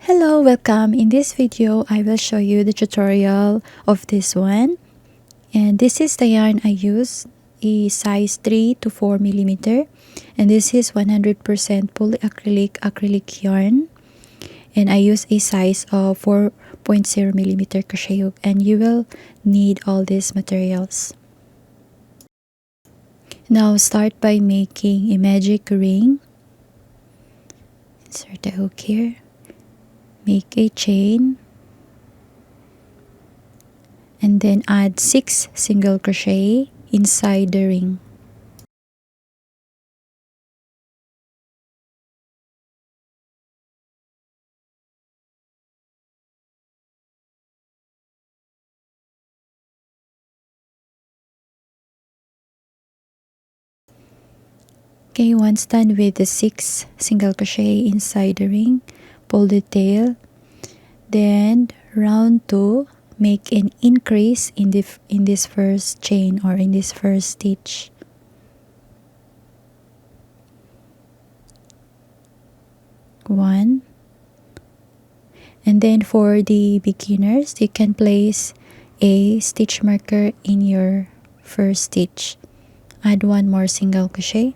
Hello, welcome. In this video, I will show you the tutorial of this one. And this is the yarn I use, a size 3 to 4 millimeter. And this is 100% polyacrylic yarn. And I use a size of 4.0 millimeter crochet hook. And you will need all these materials. Now start by making a magic ring. Insert the hook here. Make a chain and then add 6 single crochet inside the ring. Okay, once done with the 6 single crochet inside the ring, pull the tail, then round 2, make an increase in this first chain or in this first stitch. One, and then for the beginners, you can place a stitch marker in your first stitch. Add 1 more single crochet.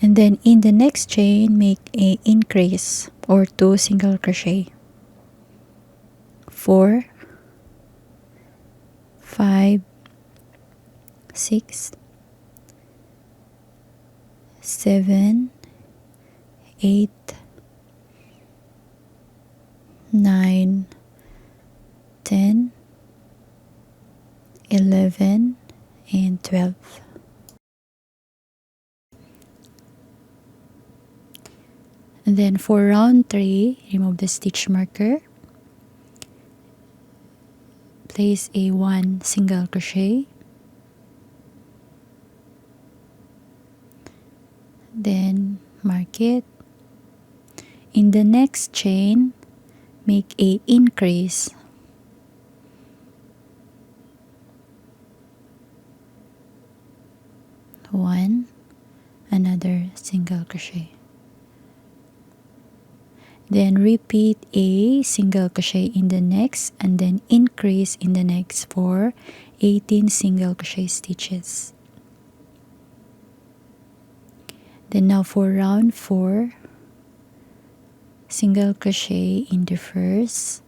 And then in the next chain, make a increase or 2 single crochet. 4, 5, 6, 7, 8, 9, 10, 11, and 12. And then for round 3, remove the stitch marker. Place a 1 single crochet. Then mark it. In the next chain, make a increase. 1, another single crochet. Then repeat a single crochet in the next and then increase in the next for 18 single crochet stitches. Then now for round 4, single crochet in the first,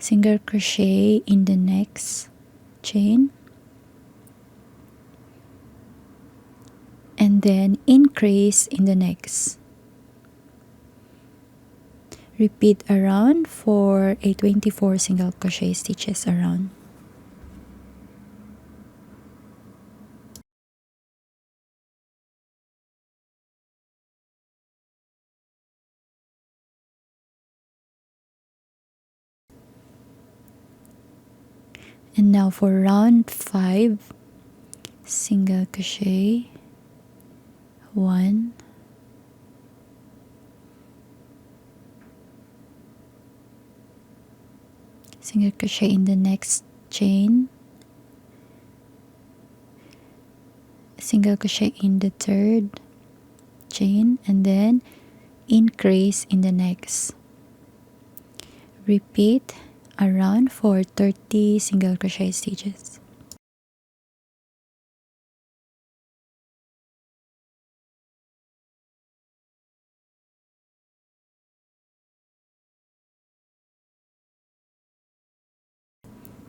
single crochet in the next chain, and then increase in the next. Repeat around for a 24 single crochet stitches around. And now for round 5, single crochet, 1, single crochet in the next chain, single crochet in the third chain, and then increase in the next. Repeat around for 30 single crochet stitches.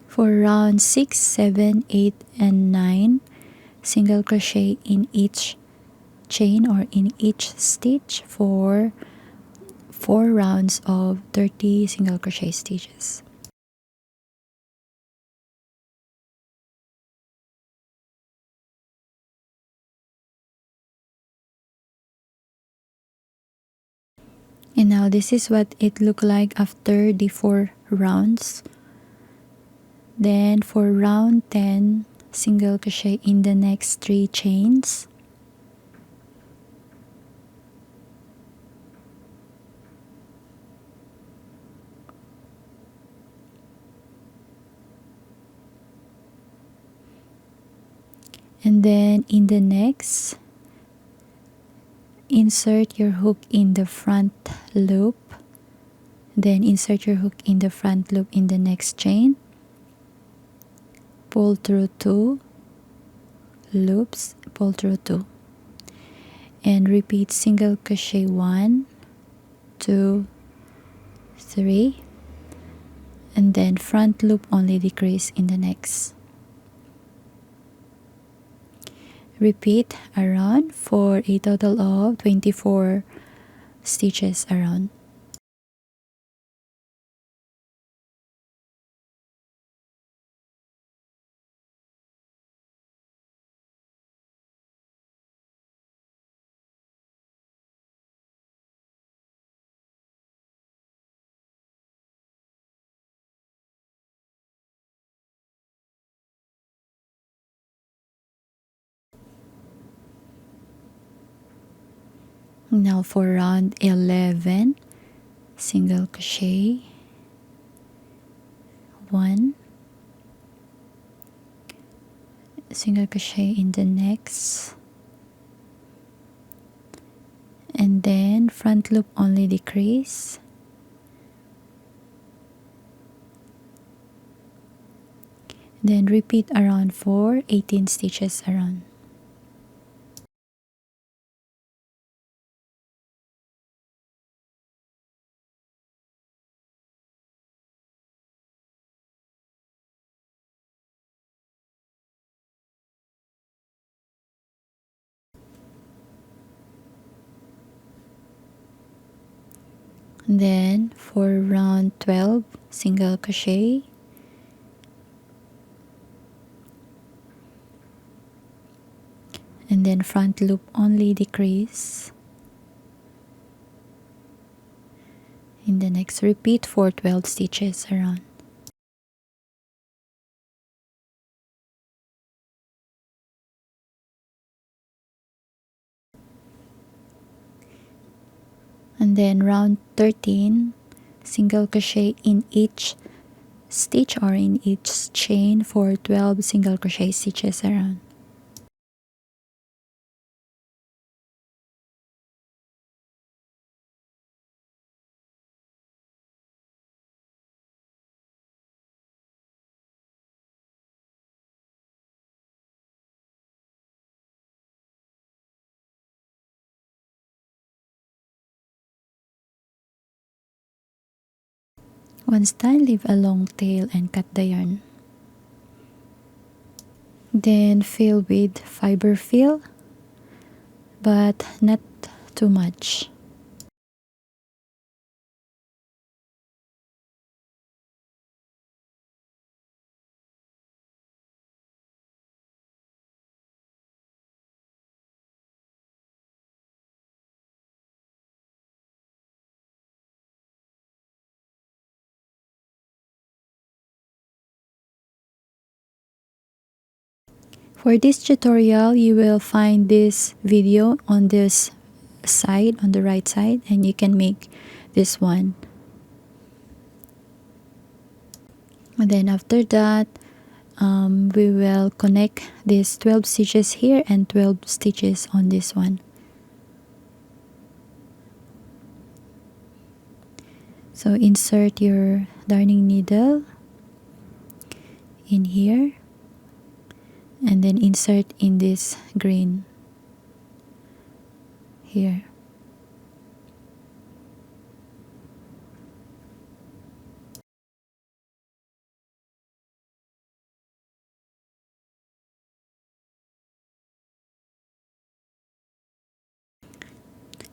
For round 6, 7, 8, and 9, single crochet in each chain or in each stitch for 4 rounds of 30 single crochet stitches. And now this is what it looked like after the 4 rounds. Then for round 10, single crochet in the next 3 chains. And then in the next insert your hook in the front loop, then insert your hook in the front loop in the next chain, pull through 2 loops, pull through 2, and repeat single crochet 1, 2, 3, and then front loop only decrease in the next. Repeat around for a total of 24 stitches around. Now for round 11, single crochet 1, single crochet in the next, and then front loop only decrease, then repeat around for 18 stitches around. Then for round 12, single crochet, and then front loop only decrease. In the next, repeat for 12 stitches around. And then round 13, single crochet in each stitch or in each chain for 12 single crochet stitches around. Once done, leave a long tail and cut the yarn. Then fill with fiber fill, but not too much. For this tutorial, you will find this video on this side, on the right side, and you can make this one. And then after that, we will connect these 12 stitches here and 12 stitches on this one. So insert your darning needle in here, and then insert in this green here.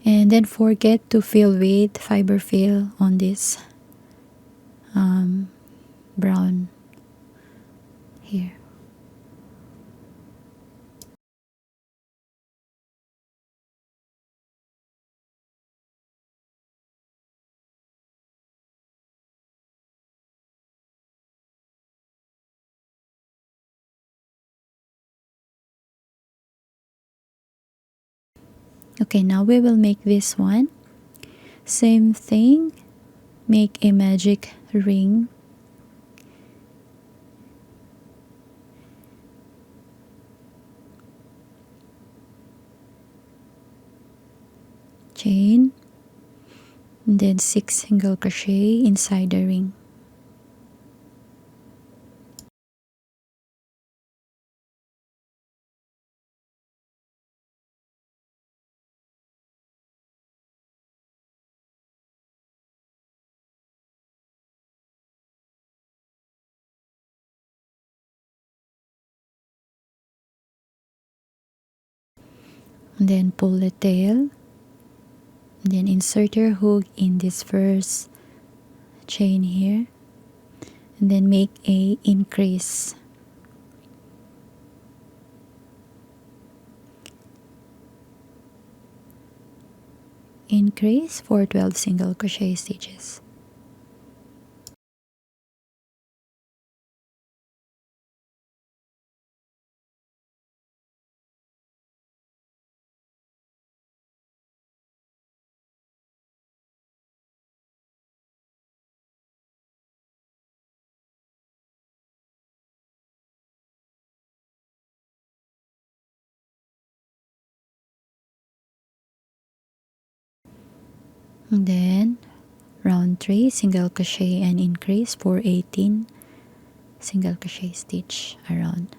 And then forget to fill with fiber fill on this brown here. Okay, now we will make this one. Same thing, make a magic ring. chain, and then 6 single crochet inside the ring. And then pull the tail, and then insert your hook in this first chain here, and then make a increase. Increase for 12 single crochet stitches. And then round 3 single crochet and increase for 18 single crochet stitch around.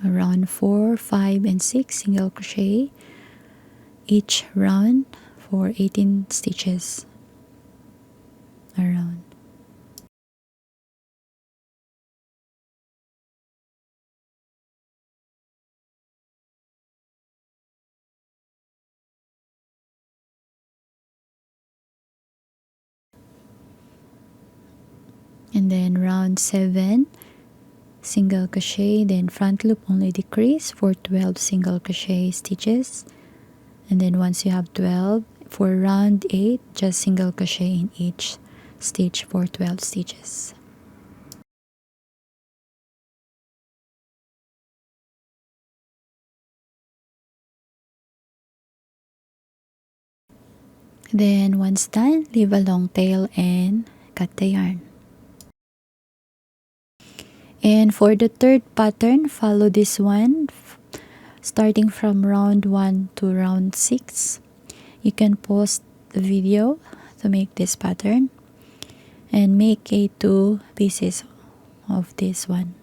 Round 4, 5, and 6 single crochet each round for 18 stitches around. And then round 7 single crochet, then front loop only decrease for 12 single crochet stitches, and then once you have 12 for round 8 just single crochet in each stitch for 12 stitches. Then once done, leave a long tail and cut the yarn. And for the third pattern, follow this one starting from round 1 to round 6. You can pause the video to make this pattern and make 2 pieces of this one.